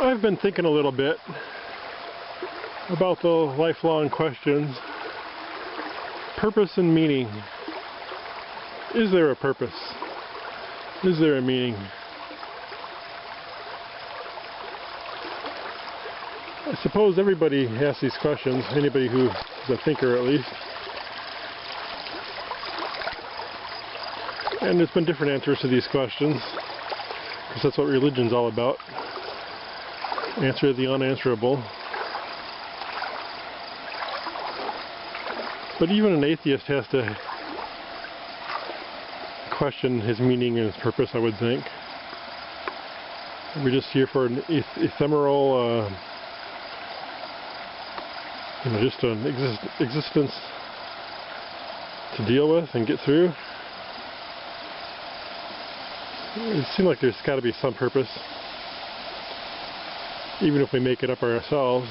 I've been thinking a little bit about the lifelong questions. Purpose and meaning. Is there a purpose? Is there a meaning? I suppose everybody asks these questions, anybody who is a thinker at least. And there's been different answers to these questions, because that's what religion's all about. Answer the unanswerable. But even an atheist has to question his meaning and his purpose, I would think. We're just here for an ephemeral, just an existence to deal with and get through. It seems like there's got to be some purpose, even if we make it up ourselves.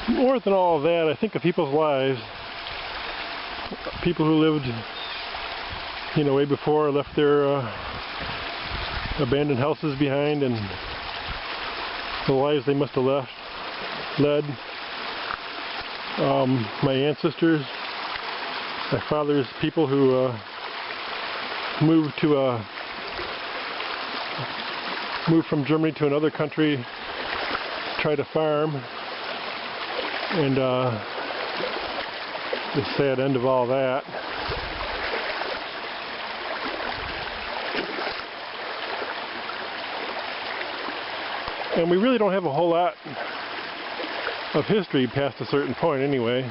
More than all of that, I think of people's lives, people who lived, way before, left their abandoned houses behind, and the lives they must have led. My ancestors, my father's people who moved from Germany to another country to try to farm. And the sad end of all that. And we really don't have a whole lot of history past a certain point anyway.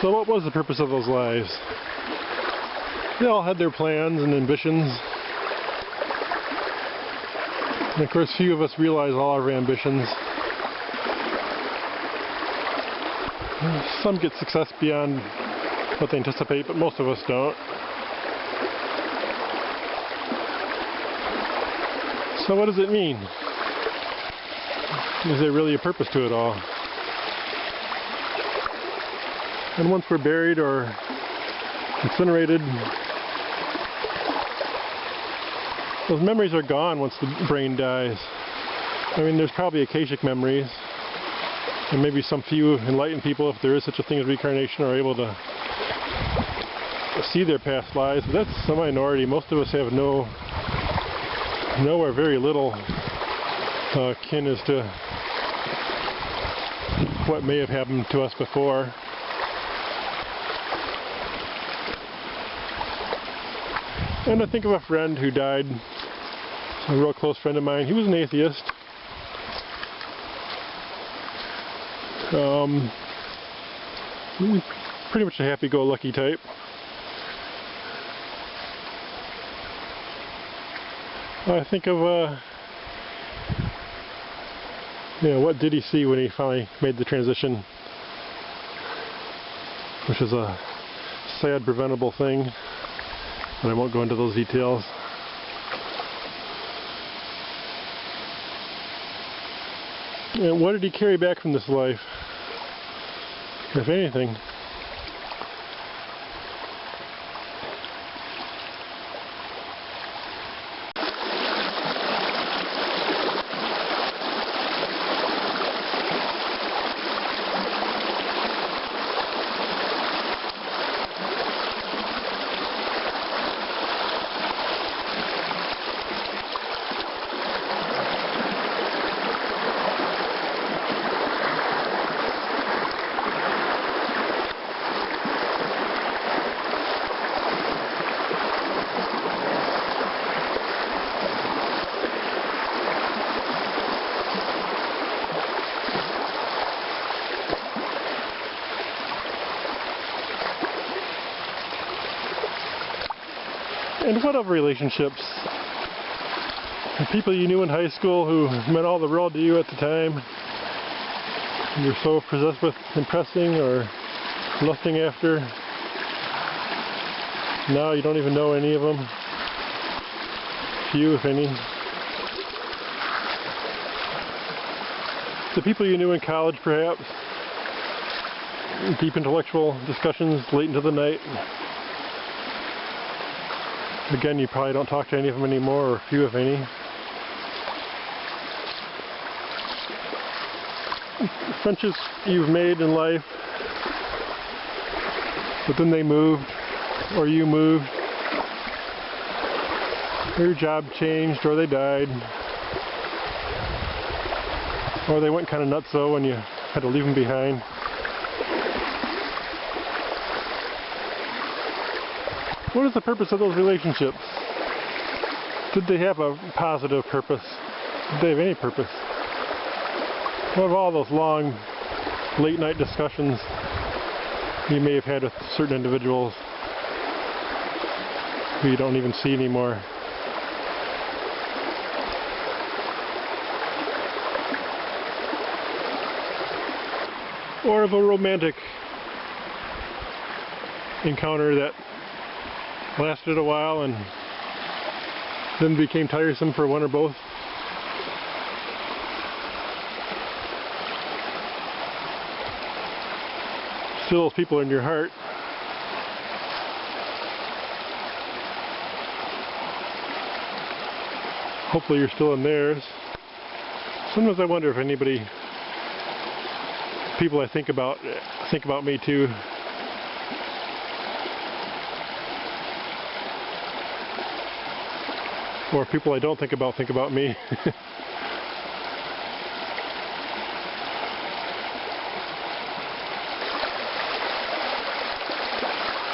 So what was the purpose of those lives? They all had their plans and ambitions. And of course few of us realize all our ambitions. Some get success beyond what they anticipate, but most of us don't. So what does it mean? Is there really a purpose to it all? And once we're buried or incinerated, those memories are gone once the brain dies. I mean, there's probably akashic memories, and maybe some few enlightened people, if there is such a thing as reincarnation, are able to see their past lives, but that's the minority. Most of us have no or very little kin as to what may have happened to us before. And I think of a friend who died, a real close friend of mine. He was an atheist. Pretty much a happy-go-lucky type. I think of, what did he see when he finally made the transition? Which is a sad, preventable thing. But I won't go into those details. And what did he carry back from this life? If anything. And what of relationships? The people you knew in high school who meant all the world to you at the time, you're so possessed with impressing or lusting after. Now you don't even know any of them. Few, if any. The people you knew in college, perhaps. Deep intellectual discussions late into the night. Again, you probably don't talk to any of them anymore, or few, if any. Friendships you've made in life, but then they moved, or you moved, or your job changed, or they died, or they went kind of nutso and you had to leave them behind. What is the purpose of those relationships? Did they have a positive purpose? Did they have any purpose? What of all those long, late night discussions you may have had with certain individuals who you don't even see anymore? Or of a romantic encounter that lasted a while and then became tiresome for one or both. Still, those people in your heart. Hopefully you're still in theirs. Sometimes I wonder if anybody, people I think about me too. Or people I don't think about me.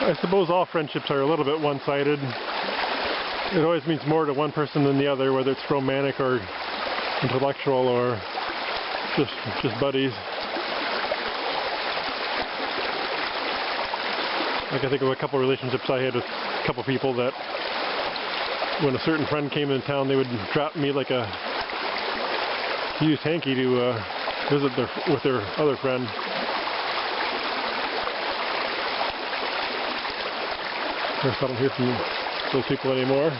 I suppose all friendships are a little bit one-sided. It always means more to one person than the other, whether it's romantic or intellectual or just buddies. I can think of a couple relationships I had with a couple people that when a certain friend came in town, they would drop me like a used hanky to visit with their other friend. Of course, I don't hear from those people anymore.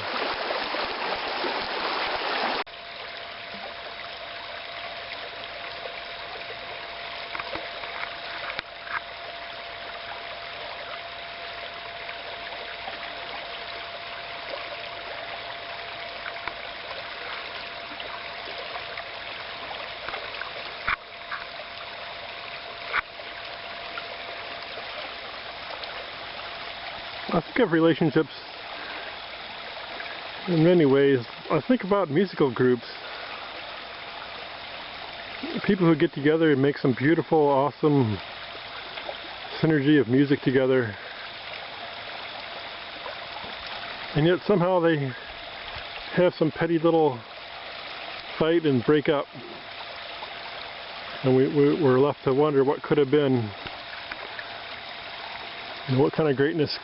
I think of relationships in many ways. I think about musical groups. People who get together and make some beautiful, awesome synergy of music together. And yet somehow they have some petty little fight and break up. And we're left to wonder what could have been. And what kind of greatness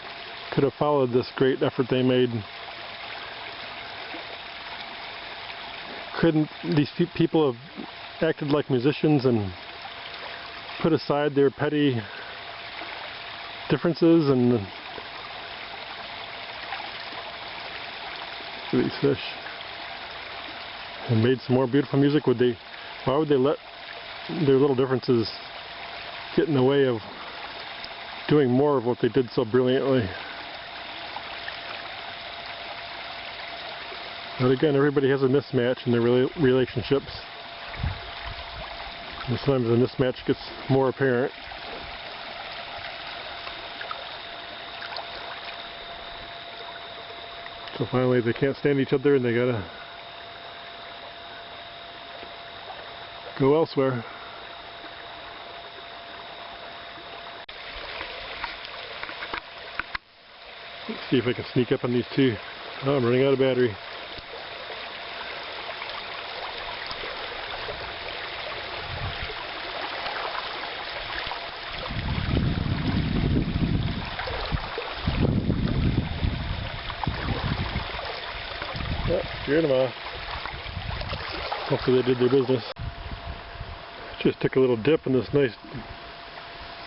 could have followed this great effort they made. Couldn't these people have acted like musicians and put aside their petty differences and these fish and made some more beautiful music? Why would they let their little differences get in the way of doing more of what they did so brilliantly? But again, everybody has a mismatch in their relationships. And sometimes the mismatch gets more apparent. So finally they can't stand each other and they gotta go elsewhere. Let's see if I can sneak up on these two. Oh, I'm running out of battery. Yeah, scared them off. Hopefully they did their business. Just took a little dip in this nice,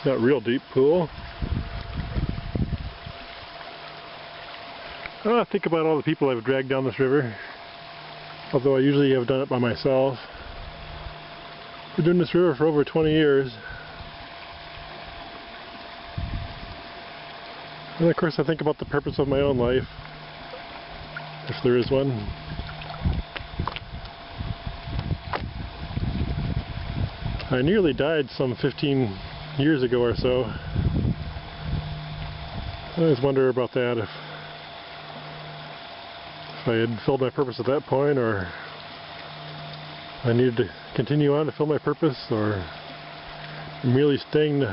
not real deep pool. Think about all the people I've dragged down this river. Although I usually have done it by myself. I've been doing this river for over 20 years. And of course I think about the purpose of my own life, if there is one. I nearly died some 15 years ago or so. I always wonder about that, if I had filled my purpose at that point, or I needed to continue on to fill my purpose, or merely sticking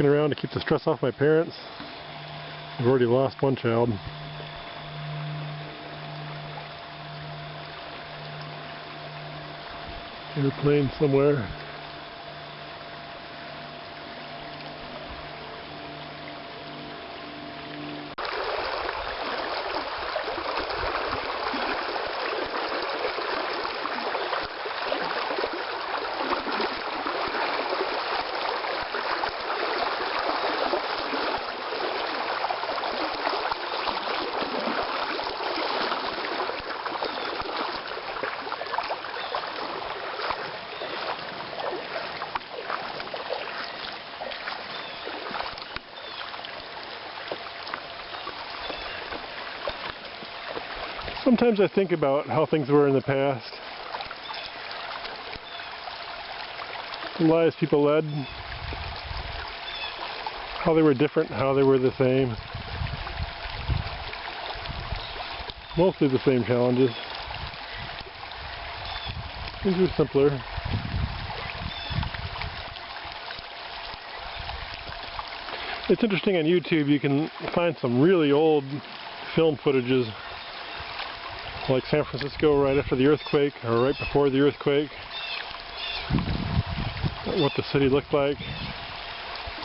around to keep the stress off my parents. I've already lost one child. Airplane somewhere. Sometimes I think about how things were in the past, the lives people led, how they were different, how they were the same. Mostly the same challenges. Things were simpler. It's interesting, on YouTube you can find some really old film footages, like San Francisco right after the earthquake or right before the earthquake. What the city looked like.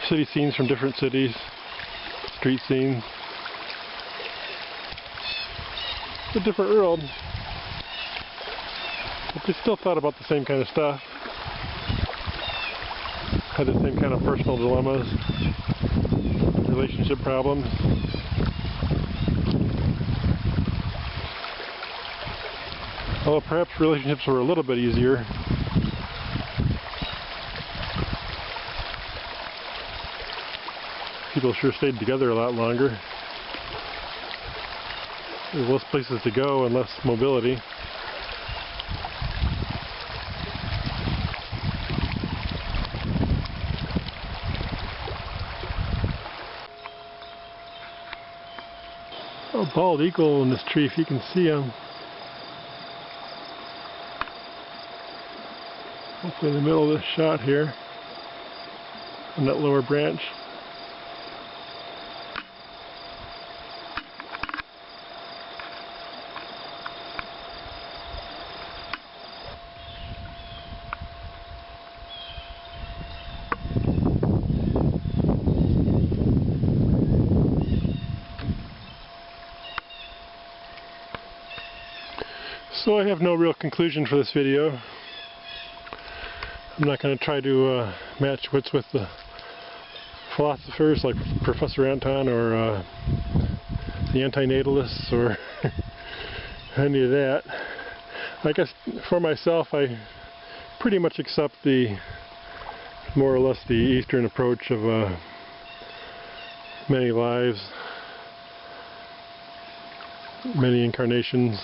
City scenes from different cities. Street scenes. It's a different world. But they still thought about the same kind of stuff. Had the same kind of personal dilemmas. Relationship problems. Although perhaps relationships were a little bit easier. People sure stayed together a lot longer. There's less places to go and less mobility. A bald eagle in this tree, if you can see him. Hopefully in the middle of this shot here, on that lower branch. So I have no real conclusion for this video. I'm not going to try to match wits with the philosophers like Professor Anton or the antinatalists or any of that. I guess for myself I pretty much accept the more or less the Eastern approach of many lives, many incarnations,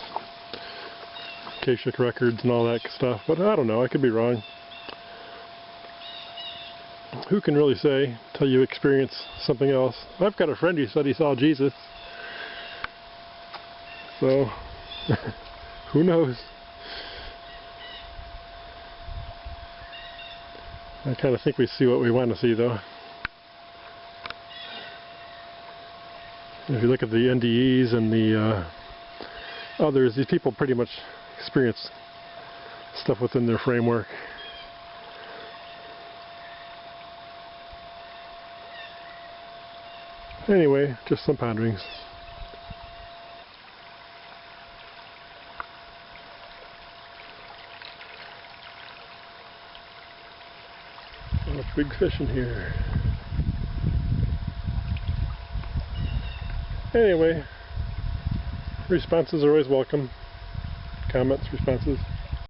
Akashic records and all that stuff, but I don't know, I could be wrong. Who can really say until you experience something else? I've got a friend who said he saw Jesus, so who knows? I kind of think we see what we want to see, though. If you look at the NDEs and the others, these people pretty much experience stuff within their framework. Anyway, just some ponderings. Much big fish in here. Anyway, responses are always welcome. Comments, responses.